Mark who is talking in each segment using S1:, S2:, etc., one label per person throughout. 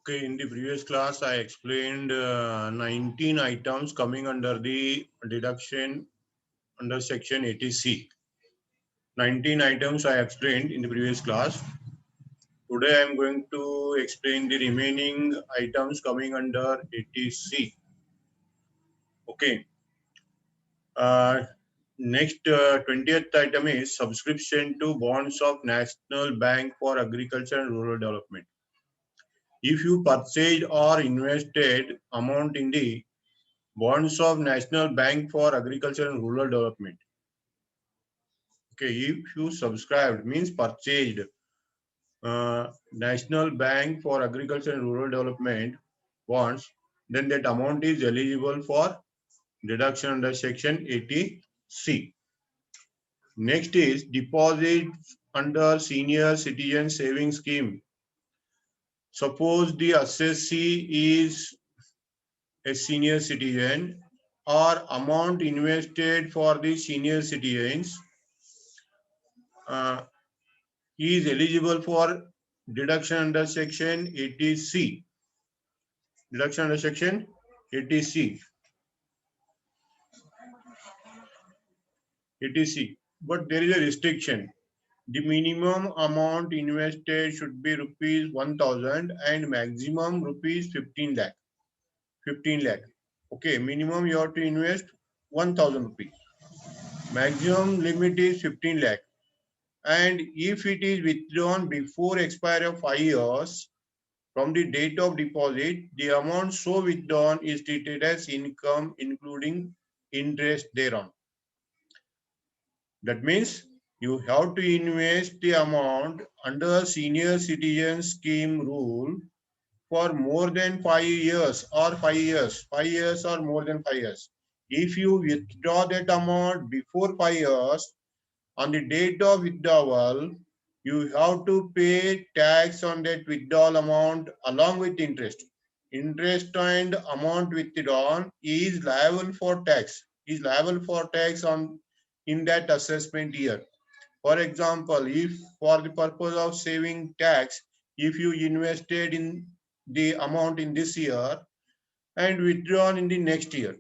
S1: Okay, in the previous class, I explained 19 items coming under the deduction under section 80C. 19 items I explained in the previous class. Today, I am going to explain the remaining items coming under 80C. Okay. Uh, Next, 20th item is subscription to bonds of National Bank for Agriculture and Rural Development. If you purchased or invested amount in the bonds of National Bank for Agriculture and Rural Development. Okay, if you subscribed means purchased National Bank for Agriculture and Rural Development bonds, then that amount is eligible for deduction under section 80C. Next is deposit under senior citizen savings scheme. Suppose the assessee is a senior citizen or amount invested for the senior citizens he is eligible for deduction under section 80C. Deduction under section 80C. 80C. But there is a restriction. The minimum amount invested should be rupees 1000 and maximum rupees 15 lakh. 15 lakh. Okay, minimum you have to invest 1000 rupees. Maximum limit is 15 lakh. And if it is withdrawn before expiry of 5 years from the date of deposit, the amount so withdrawn is treated as income including interest thereon. That means you have to invest the amount under senior citizen scheme rule for more than 5 years or 5 years, 5 years or more than 5 years. If you withdraw that amount before 5 years, on the date of withdrawal, you have to pay tax on that withdrawal amount along with interest. Interest and amount withdrawn is liable for tax. Is liable for tax on in that assessment year. For example, if for the purpose of saving tax, if you invested in the amount in this year and withdrawn in the next year,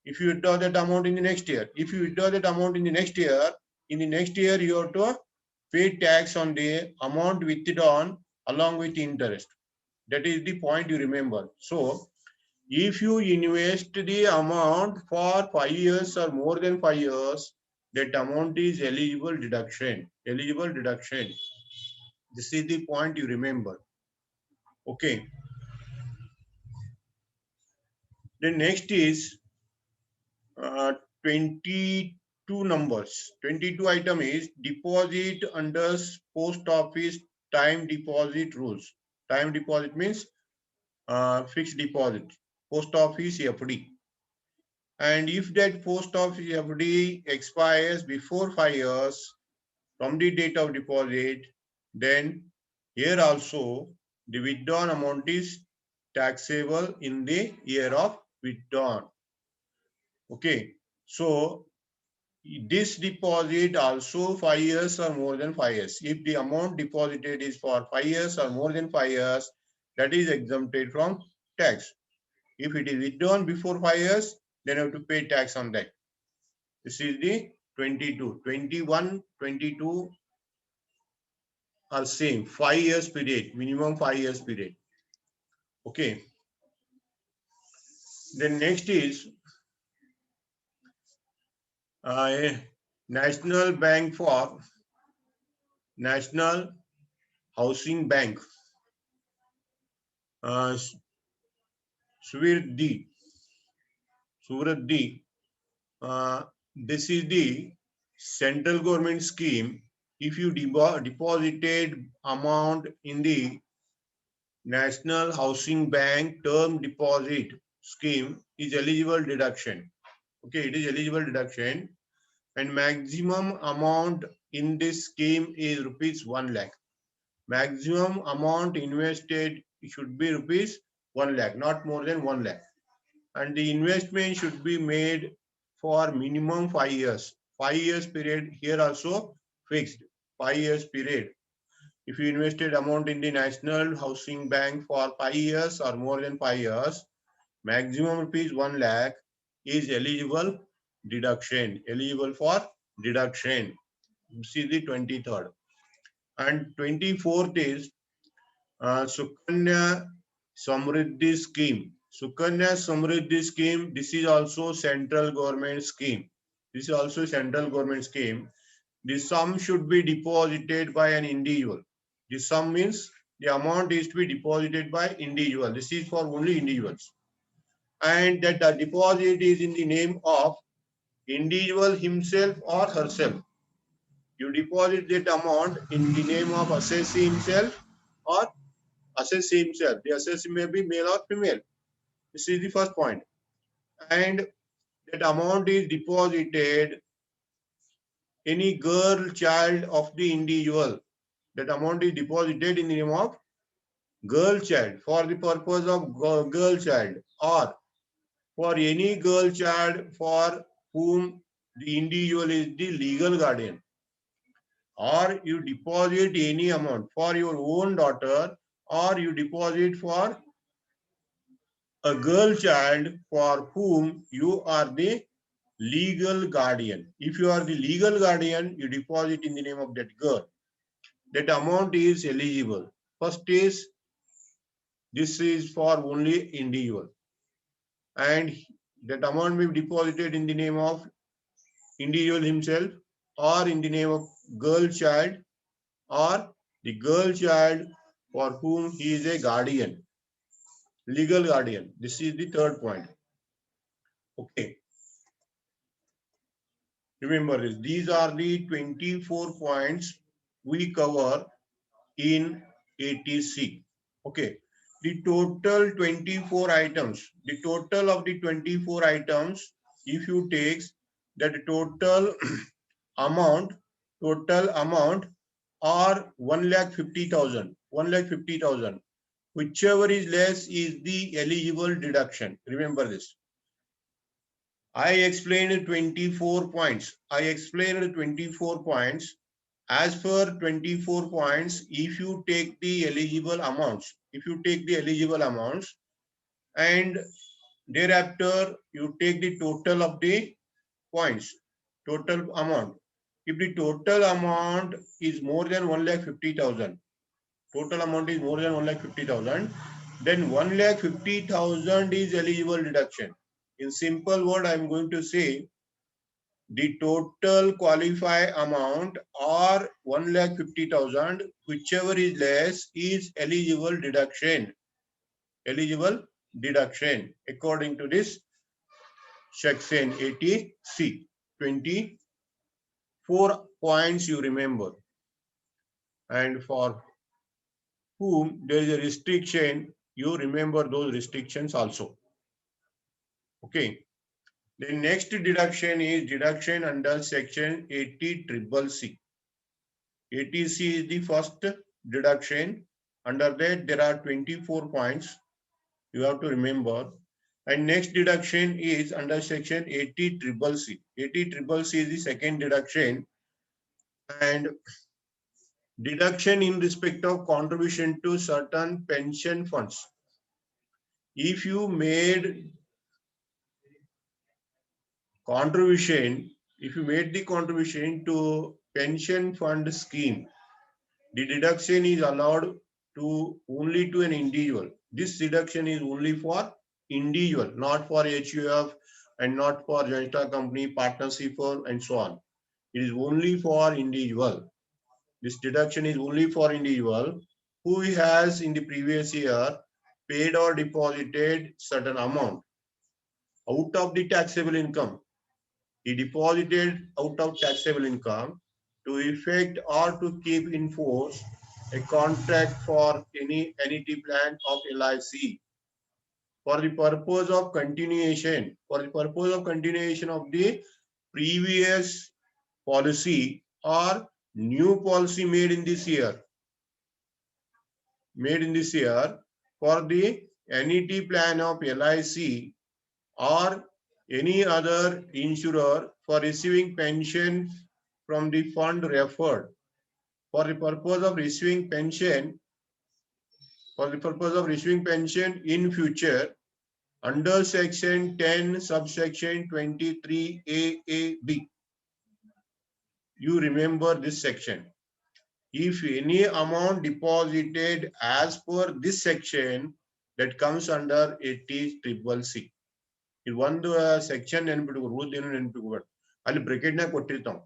S1: if you withdraw that amount in the next year, if you withdraw that amount in the next year, you have to pay tax on the amount withdrawn along with interest. That is the point you remember. So, if you invest the amount for 5 years or more than 5 years, that amount is eligible deduction. Eligible deduction. This is the point you remember. Okay. The next is 22 numbers. 22 item is deposit under post office time deposit rules. Time deposit means fixed deposit. Post office FD. And if that post office FD expires before 5 years from the date of deposit, then here also the withdrawn amount is taxable in the year of withdrawn. Okay, so this deposit also 5 years or more than 5 years. If the amount deposited is for 5 years or more than 5 years, that is exempted from tax. If it is withdrawn before 5 years, then you have to pay tax on that. This is the 22. 21, 22 are same. 5 years period, minimum 5 years period. Okay. Then next is National Bank for National Housing Bank. Suvrddhi. This is the central government scheme. If you deposited amount in the National Housing Bank term deposit scheme is eligible deduction. Okay, it is eligible deduction and maximum amount in this scheme is rupees 1 lakh. Maximum amount invested should be rupees 1 lakh, not more than 1 lakh. And the investment should be made for minimum 5 years. 5 years period here also fixed. 5 years period. If you invested amount in the National Housing Bank for 5 years or more than 5 years, maximum rupees 1 lakh is eligible deduction, eligible for deduction. This is the 23rd. And 24th is Sukanya Samriddhi scheme. Sukanya Samriddhi scheme, this is also central government scheme. This is also central government scheme. The sum should be deposited by an individual. The sum means the amount is to be deposited by individual. This is for only individuals. And that the deposit is in the name of individual himself or herself. You deposit that amount in the name of assessee himself or assessee himself. The assessee may be male or female. This is the first point. And that amount is deposited any girl child of the individual. That amount is deposited in the name of girl child for the purpose of girl child or for any girl child for whom the individual is the legal guardian, or you deposit any amount for your own daughter, or you deposit for a girl child for whom you are the legal guardian. If you are the legal guardian, you deposit in the name of that girl. That amount is eligible. First is, this is for only individual. And that amount may be deposited in the name of individual himself or in the name of girl child or the girl child for whom he is a guardian, legal guardian. This is the third point. Okay. Remember this. These are the 24 points we cover in ATC. Okay. The total 24 items, the total of the 24 items, if you take that total amount, or 1,50,000, 1,50,000, whichever is less is the eligible deduction. Remember this. I explained 24 points. As per 24 points, if you take the eligible amounts, and thereafter you take the total of the points, total amount. If the total amount is more than 1,50,000, then 1,50,000 is eligible deduction. In simple word, I am going to say the total qualify amount or 1,50,000, whichever is less is eligible deduction. Eligible deduction according to this section 80C. 24 points you remember. And for whom there is a restriction, you remember those restrictions also. Okay. The next deduction is deduction under section 80CCC. 80C is the first deduction. Under that there are 24 points you have to remember. And next deduction is under section 80CCC. 80CCC is the second deduction. And deduction in respect of contribution to certain pension funds. If you made the contribution to pension fund scheme, the deduction is allowed to only to an individual. This deduction is only for individual, not for HUF and not for joint stock company, partnership firm, and so on. It is only for individual. This deduction is only for individual who has in the previous year paid or deposited certain amount out of the taxable income. He deposited out of taxable income to effect or to keep in force a contract for any annuity plan of LIC for the purpose of continuation, of the previous policy or new policy made in this year, for the annuity plan of LIC or any other insurer for receiving pension from the fund referred. for the purpose of receiving pension, in future under section 10 subsection 23A(b). You remember this section. If any amount deposited as per this section, that comes under 80CCC. ಇದು ಒಂದು section ನೆನ್ಪಿಟ್ಕೊ, rule ಏನು ನೆನ್ಪಿಟ್ಕೋಬೇಡ. ಅಲ್ಲಿ bracket ನಾಗ ಕೊಟ್ಟಿರ್ತಾವ.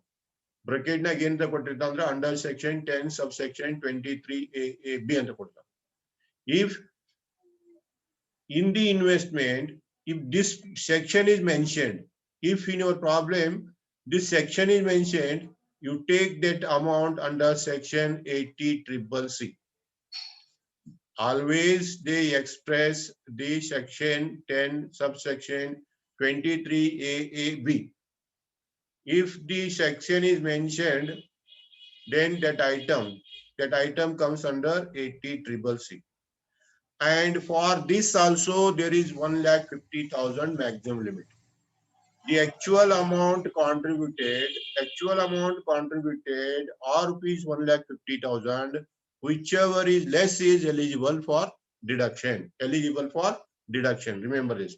S1: Bracket ನಾಗ ಏನ್ ಕೊಟ್ಟಿರ್ತಾವ ಅಂದ್ರೆ under section 10 subsection 23A(b) ಅಂತ ಕೊಡ್ತಾವ. If in the investment, if this section is mentioned, if in your problem this section is mentioned, you take that amount under section 80CCC. Always they express the section 10 subsection 23A(b). If the section is mentioned, then that item comes under 80CCC. And for this also there is 1,50,000 maximum limit. The actual amount contributed or rupees 1,50,000, whichever is less is eligible for deduction. Remember this.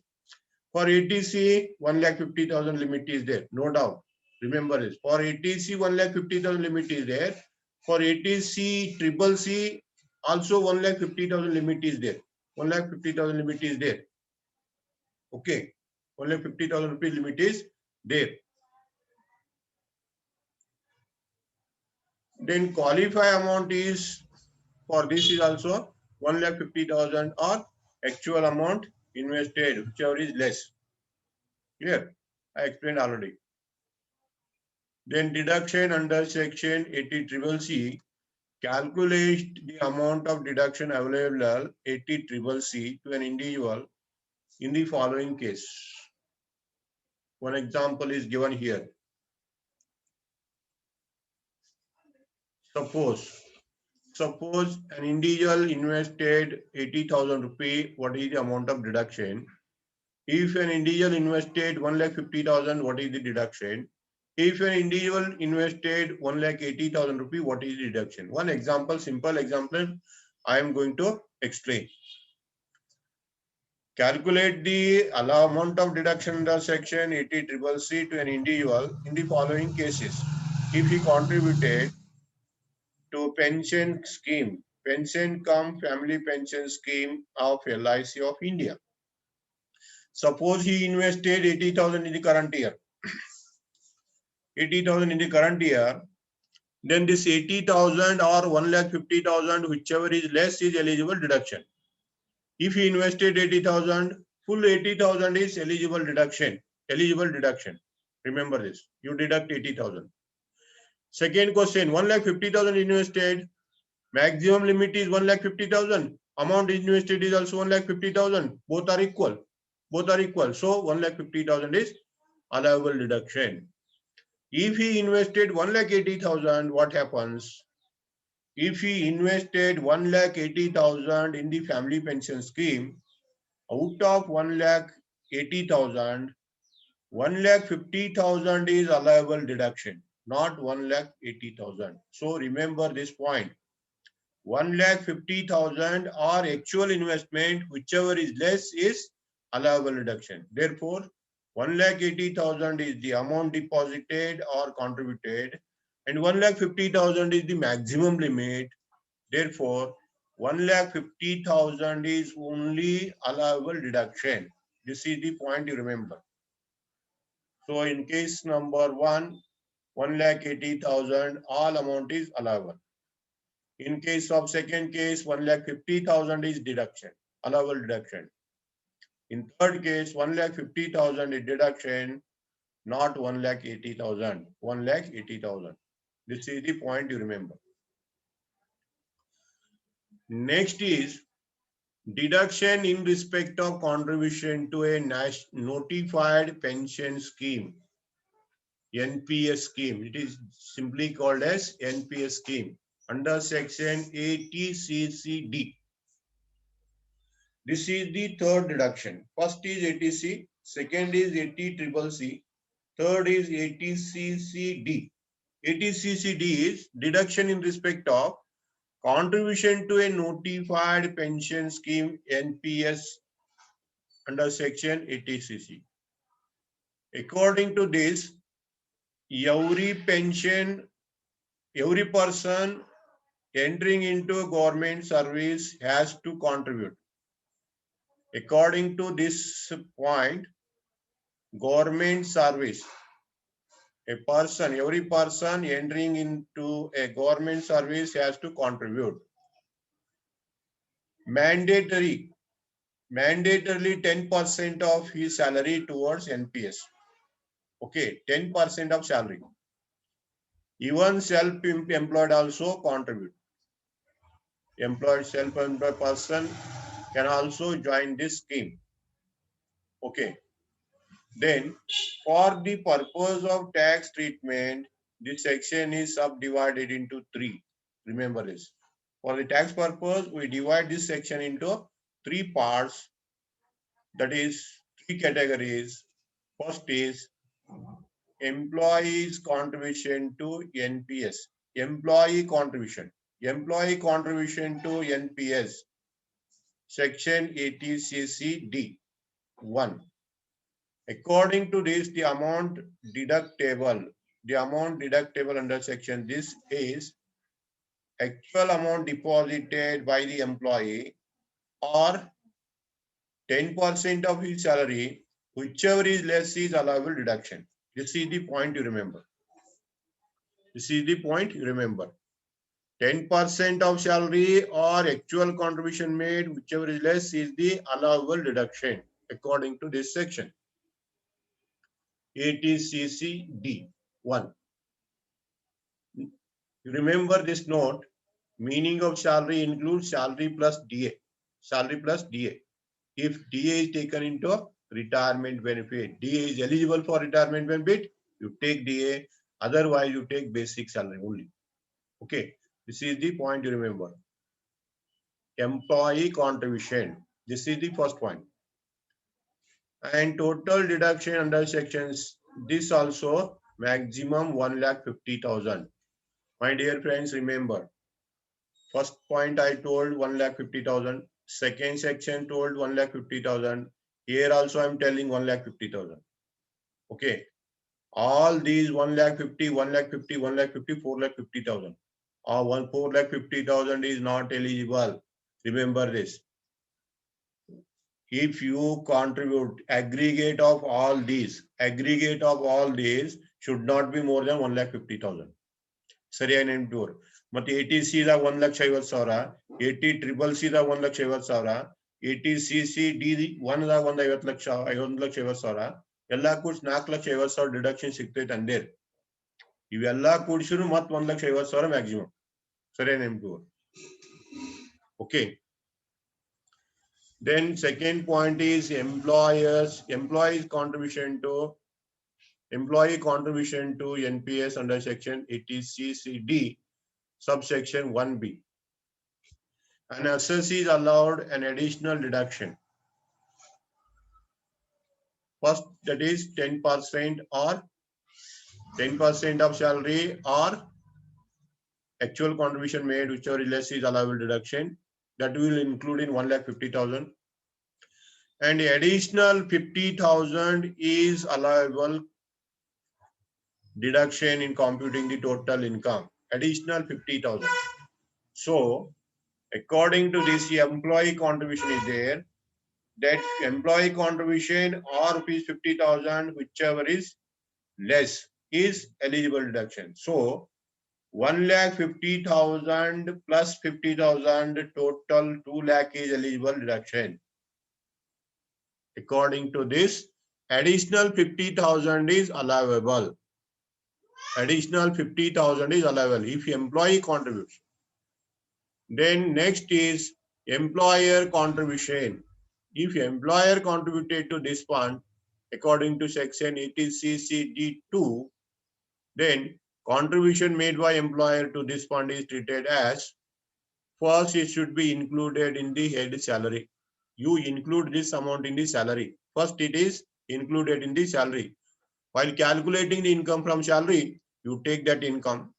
S1: For ATC, 1,50,000 limit is there, no doubt. Remember this. For ATC, 1,50,000 limit is there. For ATC CCC, also 1,50,000 limit is there. 1,50,000 limit is there. Okay. 1,50,000 rupees limit is there. Then qualify amount is, for this is also 1,50,000 or actual amount invested, whichever is less. Clear? I explained already. Then deduction under section 80CCC, calculate the amount of deduction available 80CCC to an individual in the following case. One example is given here. Suppose an individual invested 80,000 rupees, what is the amount of deduction? If an individual invested 1,50,000, what is the deduction? If an individual invested 1,80,000 rupees, what is the deduction? One example, simple example, I am going to explain. Calculate the amount of deduction under section 80CCC to an individual in the following cases. If he contributed to pension scheme, pension cum family pension scheme of LIC of India. Suppose he invested 80,000 in the current year. 80,000 in the current year, then this 80,000 or 1,50,000, whichever is less is eligible deduction. If he invested 80,000, full 80,000 is eligible deduction. Remember this. You deduct 80,000. Second question, 1,50,000 invested. Maximum limit is 1,50,000. Amount invested is also 1,50,000. Both are equal. So 1,50,000 is allowable deduction. If he invested 1,80,000, what happens? If he invested 1,80,000 in the family pension scheme, out of 1,80,000, 1,50,000 is allowable deduction, not 1,80,000. So remember this point. 1,50,000 or actual investment, whichever is less is allowable deduction. Therefore, 1,80,000 is the amount deposited or contributed, and 1,50,000 is the maximum limit. Therefore, 1,50,000 is only allowable deduction. This is the point you remember. So in case number 1, 1,80,000, all amount is allowable. In case of second case, 1,50,000 is deduction, allowable deduction. In third case, 1,50,000 is deduction, not 1,80,000. 1,80,000. This is the point you remember. Next is deduction in respect of contribution to a notified pension scheme, NPS scheme. It is simply called as NPS scheme under section 80CCD. This is the third deduction. First is ATC, second is 80CCC, third is 80CCD. 80CCD is deduction in respect of contribution to a notified pension scheme NPS under section 80CC. According to this, every person entering into government service has to contribute. According to this point, government service, every person entering into a government service has to contribute. Mandatorily 10% of his salary towards NPS. Okay, 10% of salary. Even self-employed also contribute. Self-employed person can also join this scheme. Okay. Then, for the purpose of tax treatment, this section is subdivided into 3. Remember this. For the tax purpose, we divide this section into 3 parts. That is 3 categories. First is employees' contribution to NPS. Employee contribution to NPS. Section 80CC D1. According to this, the amount deductible under section this is actual amount deposited by the employee or 10% of his salary, whichever is less is allowable deduction. This is the point you remember. 10% of salary or actual contribution made, whichever is less is the allowable deduction according to this section. 80CC D1. Remember this note, meaning of salary includes salary plus DA. If DA is taken into retirement benefit, DA is eligible for retirement benefit, you take DA, otherwise you take basic salary only. Okay, this is the point you remember. Employee contribution, this is the first point. And total deduction under sections, this also maximum 1,50,000. My dear friends, remember, first point I told 1,50,000. Second section told 1,50,000. Here also I am telling 1,50,000. Okay. All these 1,50,000, 1,50,000, 1,50,000, 4,50,000. 4,50,000 is not eligible. Remember this. If you contribute aggregate of all these should not be more than 1,50,000. ಸರಿಯಾಗಿ ನೆನಪಿಟ್ಟುವರು. ಮತ್ತೆ 80C ದಾಗ 1,50,000, 80CCC ದಾಗ 1,50,000, 80CCD1 ದಾಗ 1,50,000, ಎಲ್ಲಾ ಕೂಡ್ಸಿ 4,50,000 deduction ಸಿಗ್ತೈತೆ ಅಂದೇರ್. ಇವೆಲ್ಲಾ ಕೂಡ್ಸಿರು ಮತ್ 1,50,000 ಮ್ಯಾಕ್ಸಿಮಮ್. ಸರಿಯಾಗಿ ನೆನಪಿಟ್ಟುವರು. Okay. Then second point is employee contribution to NPS under section 80CCD subsection 1B. An assessee is allowed an additional deduction. First, that is 10% or 10% of salary or actual contribution made, whichever is less is allowable deduction. That will include in 1,50,000. And the additional 50,000 is allowable deduction in computing the total income. Additional 50,000. So, according to this, the employee contribution is there. That employee contribution or rupees 50,000, whichever is less, is eligible deduction. So, 1,50,000 plus 50,000, total 2 lakh is eligible deduction. According to this, additional 50,000 is allowable. Additional 50,000 is allowable if employee contributes. Then next is employer contribution. If employer contributed to this fund according to section 80CCD2, then contribution made by employer to this fund is treated as, first it should be included in the head salary. You include this amount in the salary. First it is included in the salary. While calculating the income from salary, You take that income.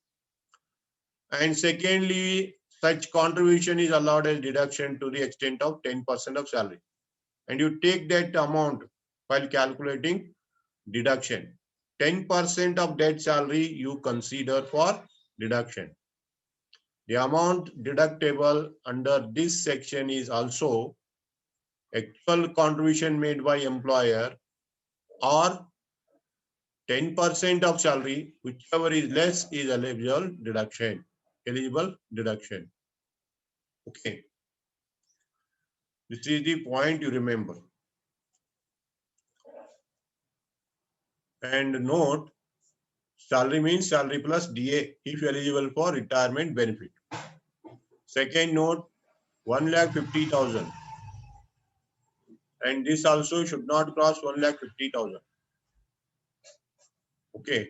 S1: And secondly, such contribution is allowed as deduction to the extent of 10% of salary. And you take that amount while calculating deduction. 10% of that salary you consider for deduction. The amount deductible under this section is also actual contribution made by employer or 10% of salary, whichever is less is eligible deduction. Eligible deduction. Okay. This is the point you remember. And note, salary means salary plus DA if eligible for retirement benefit. Second note, 1,50,000. And this also should not cross 1,50,000. Okay.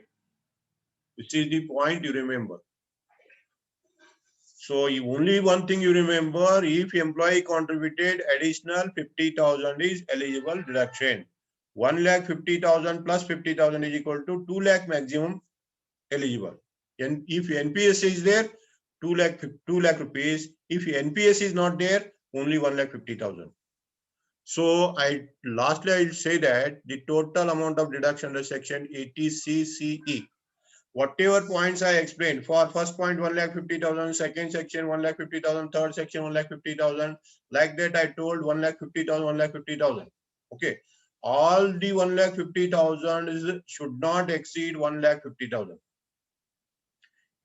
S1: This is the point you remember. So only one thing you remember, if employee contributed additional 50,000 is eligible deduction. 1,50,000 plus 50,000 is equal to 2 lakh maximum eligible. And if NPS is there, 2 lakh rupees. If NPS is not there, only 1,50,000. So lastly, I will say that the total amount of deduction under section 80CCE, whatever points I explained, for first point 1,50,000, second section 1,50,000, third section 1,50,000, like that I told 1,50,000, 1,50,000. Okay, all the 1,50,000 should not exceed 1,50,000.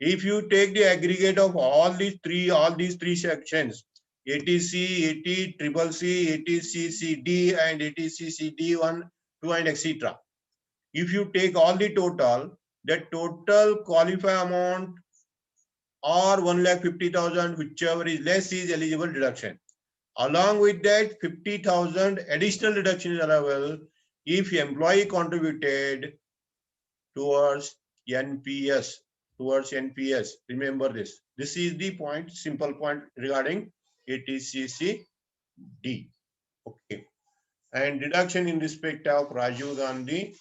S1: If you take the aggregate of all these three sections, ATC, ATCCC, ATCCD, and ATCCD1, 2, and etc. If you take all the total, the total qualify amount or 1,50,000, whichever is less is eligible deduction. Along with that, 50,000 additional deduction is allowable if employee contributed towards NPS. Remember this. This is the point, simple point regarding ATCCD. Okay. And deduction in respect of Rajiv Gandhi.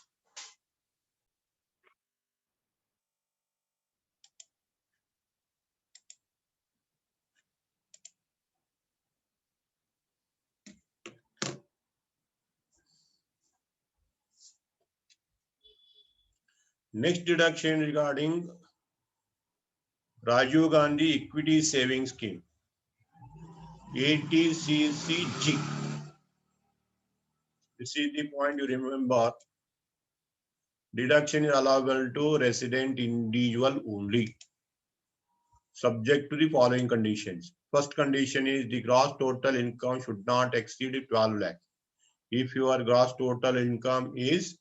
S1: Next deduction regarding Rajiv Gandhi Equity Savings Scheme, ATCCG. This is the point you remember. Deduction is allowable to resident individual only, subject to the following conditions. First condition is the gross total income should not exceed 12 lakh. If your gross total income is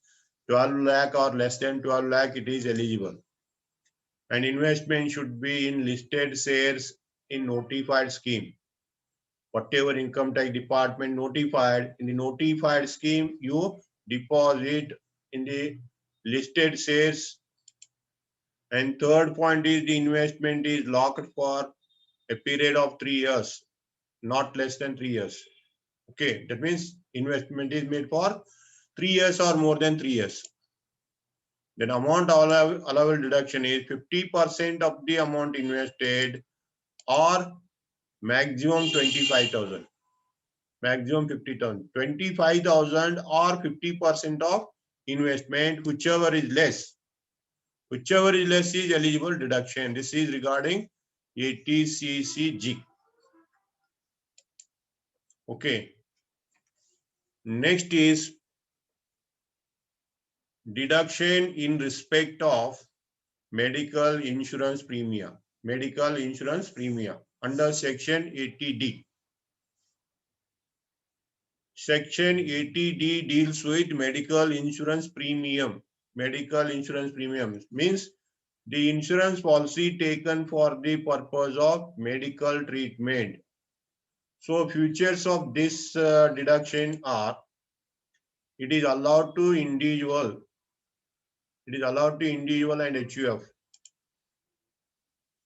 S1: 12 lakh or less than 12 lakh, it is eligible. And investment should be in listed shares in notified scheme. Whatever income tax department notified, in the notified scheme, you deposit in the listed shares. And third point is the investment is locked for a period of 3 years, not less than 3 years. Okay, that means investment is made for 3 years or more than 3 years. Then amount allowable deduction is 50% of the amount invested or maximum 25,000. Maximum 50,000. 25,000 or 50% of investment, whichever is less. Whichever is less is eligible deduction. This is regarding ATCCG. Okay. Next is deduction in respect of medical insurance premium. Medical insurance premium under section 80D. Section 80D deals with medical insurance premium. Medical insurance premium means the insurance policy taken for the purpose of medical treatment. So features of this deduction are, it is allowed to individual. It is allowed to individual and HUF.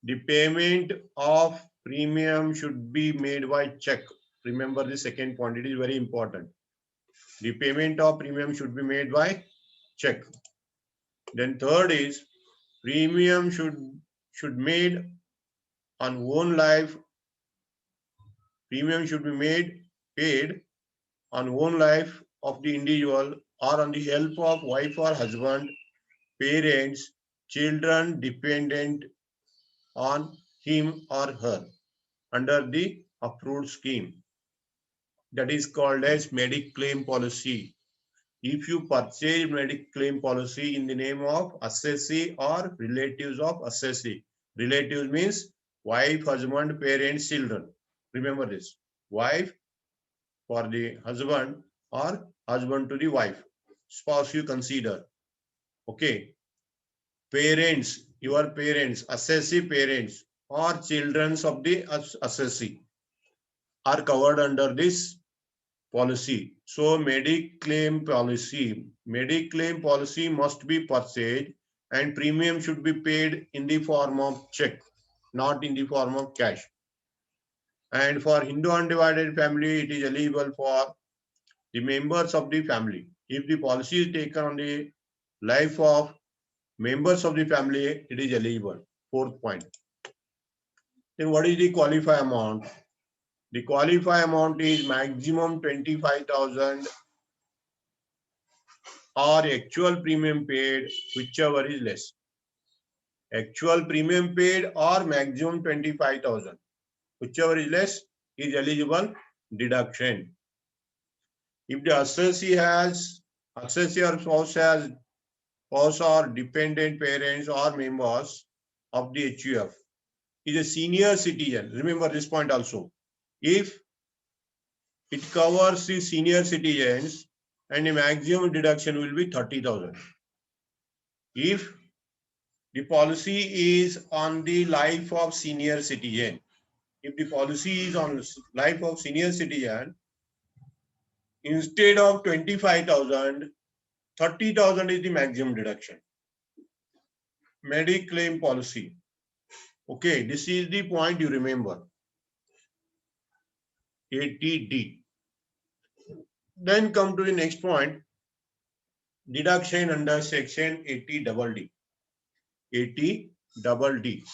S1: The payment of premium should be made by check. Remember the second point, it is very important. The payment of premium should be made by check. Then third is Premium should made on own life. Premium should be paid on own life of the individual or on the help of wife or husband, parents, children dependent on him or her under the approved scheme. That is called as Mediclaim policy. If you purchase Mediclaim policy in the name of assessee or relatives of assessee, relatives means wife, husband, parents, children. Remember this. Wife for the husband or husband to the wife. Spouse you consider. Okay. Parents, your parents, assessee parents or children of the assessee are covered under this policy. So Mediclaim policy must be purchased and premium should be paid in the form of check, not in the form of cash. And for Hindu undivided family, it is eligible for the members of the family. If the policy is taken on the life of members of the family, it is eligible. Fourth point. Then what is the qualify amount? The qualify amount is maximum 25,000 or actual premium paid, whichever is less. Actual premium paid or maximum 25,000, whichever is less is eligible deduction. If the assessee or spouse has spouse or dependent parents or members of the HUF is a senior citizen. Remember this point also. If it covers the senior citizens and the maximum deduction will be 30,000. If the policy is on the life of senior citizen, if the policy is on life of senior citizen, instead of 25,000, 30,000 is the maximum deduction. Mediclaim policy. Okay, this is the point you remember. 80D. Then come to the next point. Deduction under section 80DD. 80DD.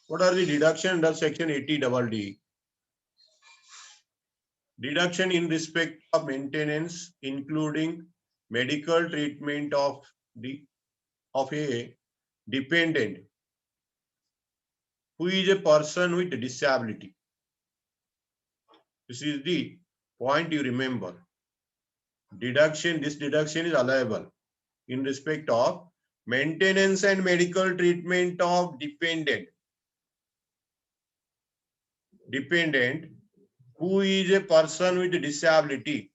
S1: What are the deduction under section 80DD? Deduction in respect of maintenance, including medical treatment of a dependent who is a person with disability. This is the point you remember. This deduction is allowable in respect of maintenance and medical treatment of dependent who is a person with disability.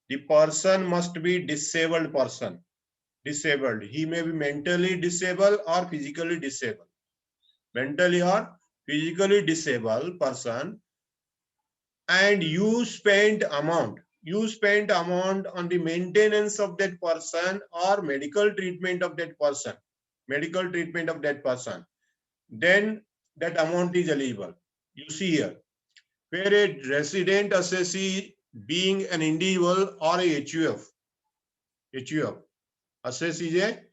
S1: The person must be disabled person. Disabled. He may be mentally disabled or physically disabled. Mentally or physically disabled person, and you spent amount on the maintenance of that person or medical treatment of that person, then that amount is eligible. You see here, where a resident assessee being an individual or a HUF, assessee is a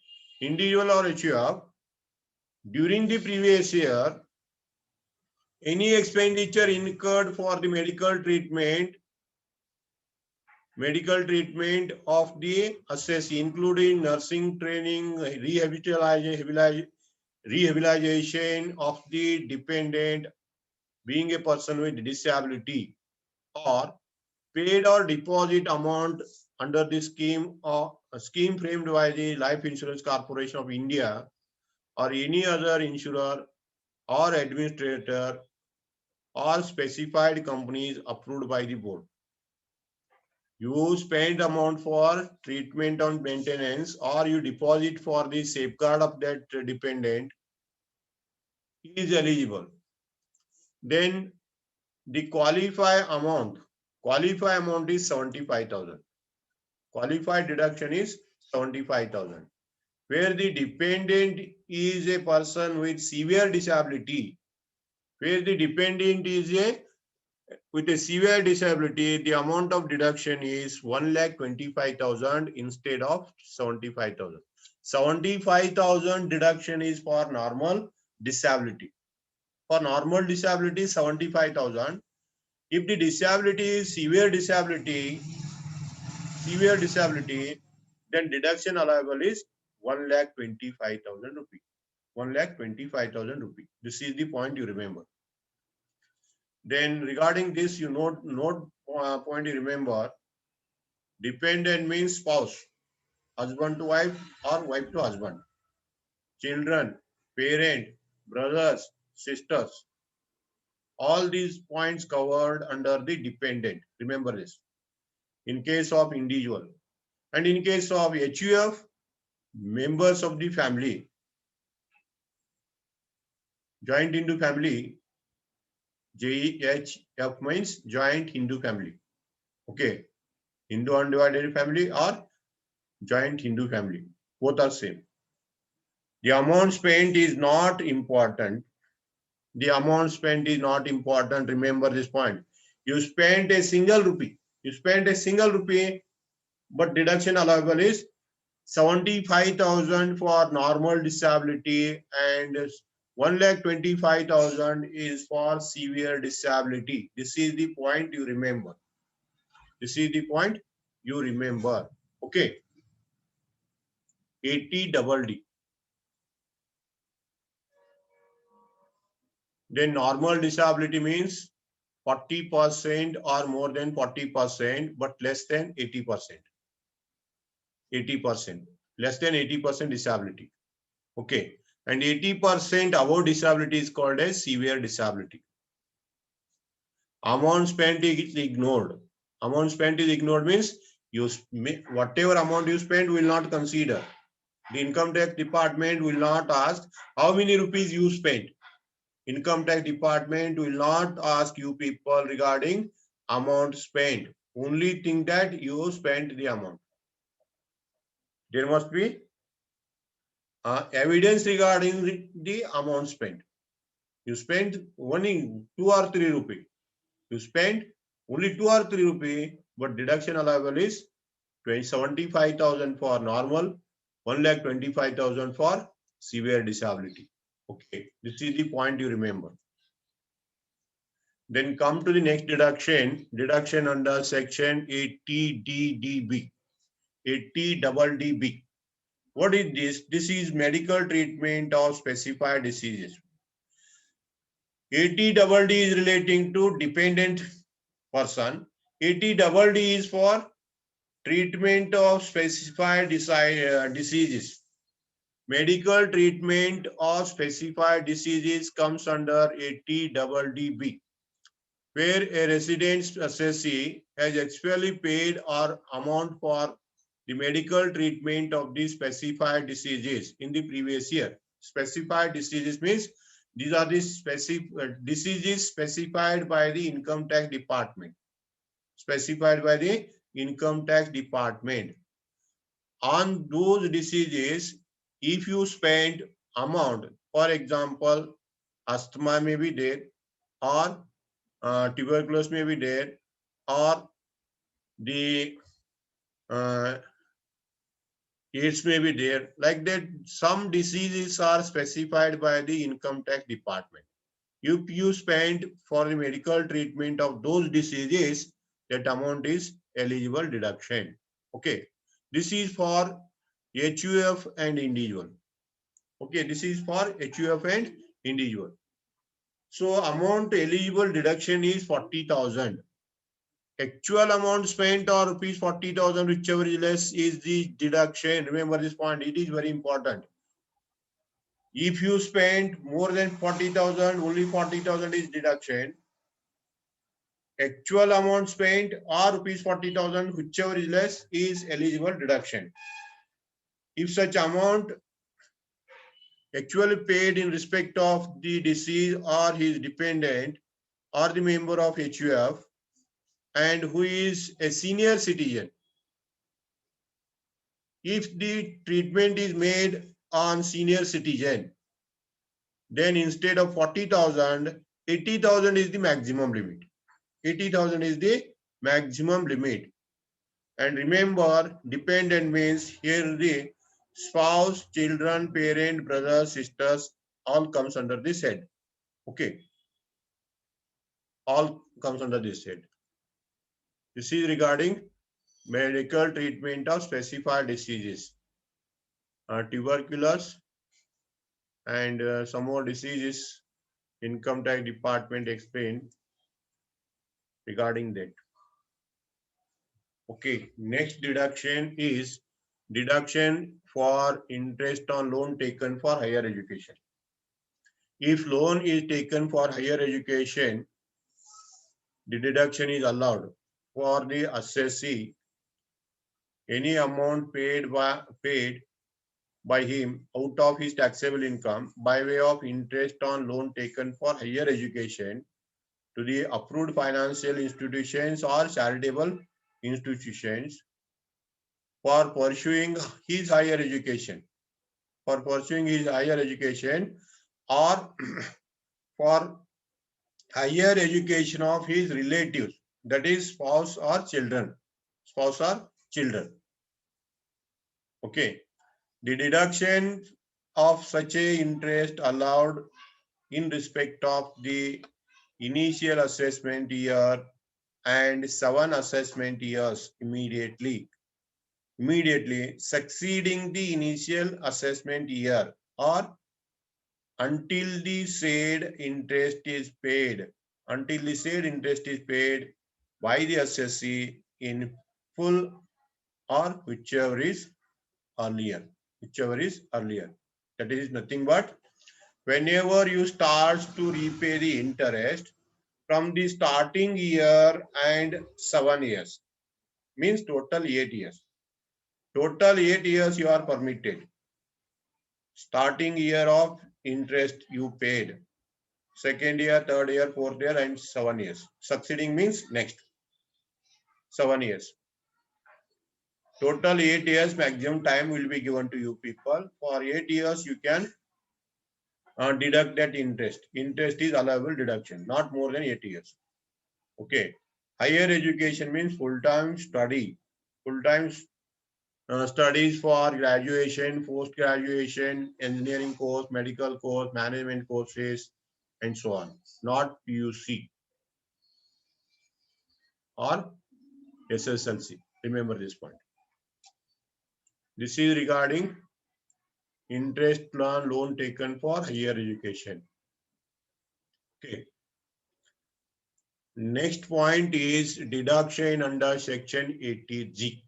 S1: individual or HUF, during the previous year, any expenditure incurred for the medical treatment of the assessee, including nursing training, rehabilitation of the dependent being a person with disability, or paid or deposit amount under the scheme or a scheme framed by the Life Insurance Corporation of India or any other insurer or administrator or specified companies approved by the board. You spend amount for treatment on maintenance or you deposit for the safeguard of that dependent is eligible. Then the qualified amount is 75,000. Qualified deduction is 75,000. Where the dependent is a person with severe disability, with a severe disability, the amount of deduction is 1,25,000 instead of 75,000. 75,000 deduction is for normal disability. For normal disability, 75,000. If the disability is severe disability, then deduction allowable is 1,25,000 rupees. 1,25,000 rupees. This is the point you remember. Then regarding this, you note point you remember. Dependent means spouse, husband to wife or wife to husband, children, parent, brothers, sisters. All these points covered under the dependent. Remember this. In case of individual, and in case of HUF, members of the family, joint Hindu family. JHF means joint Hindu family. Okay, Hindu undivided family or joint Hindu family, both are same. The amount spent is not important. The amount spent is not important. Remember this point. You spent a single rupee. But deduction allowable is 75,000 for normal disability and 1,25,000 is for severe disability. This is the point you remember. Okay. 80DD. Then normal disability means 40% or more than 40%, but less than 80%. 80%. Less than 80% disability. Okay. And 80% above disability is called as severe disability. Amount spent is ignored. Amount spent is ignored means you whatever amount you spend will not consider. The income tax department will not ask how many rupees you spent. Income tax department will not ask you people regarding amount spent. Only thing that you spent the amount. There must be evidence regarding the amount spent. You spent only 2 or 3 rupees. You spent only 2 or 3 rupees, but deduction allowable is 75,000 for normal, 1,25,000 for severe disability. Okay, this is the point you remember. Then come to the next deduction. Deduction under section 80DDB. 80DDB. What is this? This is medical treatment of specified diseases. 80DD is relating to dependent person. 80DD is for treatment of specified diseases. Medical treatment of specified diseases comes under 80DD, where a resident assessee has actually paid or amount for the medical treatment of the specified diseases in the previous year. Specified diseases means these are the specific diseases specified by the income tax department. Specified by the income tax department. On those diseases, if you spend amount, for example, asthma may be there, or tuberculosis may be there, or the AIDS may be there. Like that, some diseases are specified by the income tax department. If you spend for the medical treatment of those diseases, that amount is eligible deduction. Okay, this is for HUF and individual. Okay, this is for HUF and individual. So amount eligible deduction is 40,000. Actual amount spent or rupees 40,000, whichever is less, is the deduction. Remember this point, it is very important. If you spend more than 40,000, only 40,000 is deduction. Actual amount spent or rupees 40,000, whichever is less, is eligible deduction. If such amount actually paid in respect of the deceased or his dependent or the member of HUF and who is a senior citizen, if the treatment is made on senior citizen, then instead of 40,000, 80,000 is the maximum limit. 80,000 is the maximum limit. And remember, dependent means here the spouse, children, parent, brothers, sisters, all comes under this head. Okay, all comes under this head. This is regarding medical treatment of specified diseases, tuberculosis, and some more diseases. Income tax department explained regarding that. Okay, next deduction is deduction for interest on loan taken for higher education. If loan is taken for higher education, the deduction is allowed. For the assessee, any amount paid by him out of his taxable income by way of interest on loan taken for higher education to the approved financial institutions or charitable institutions for pursuing his higher education, for pursuing his higher education or for higher education of his relatives, that is spouse or children, spouse or children. Okay, the deduction of such a interest allowed in respect of the initial assessment year and 7 assessment years immediately succeeding the initial assessment year or until the said interest is paid, until the said interest is paid by the assessee in full or whichever is earlier, that is nothing but whenever you start to repay the interest from the starting year and 7 years, means total 8 years. Total 8 years you are permitted. Starting year of interest you paid. Second year, third year, fourth year, and 7 years. Succeeding means next 7 years. Total 8 years maximum time will be given to you people. For 8 years you can deduct that interest. Interest is allowable deduction, not more than 8 years. Okay. Higher education means full-time study. Full-time studies for graduation, post-graduation, engineering course, medical course, management courses, and so on. Not PUC or SSLC. Remember this point. This is regarding interest on loan taken for higher education. Okay. Next point is deduction under section 80G.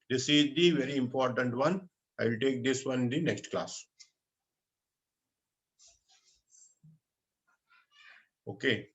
S1: This is the very important one. I will take this one in the next class. Okay.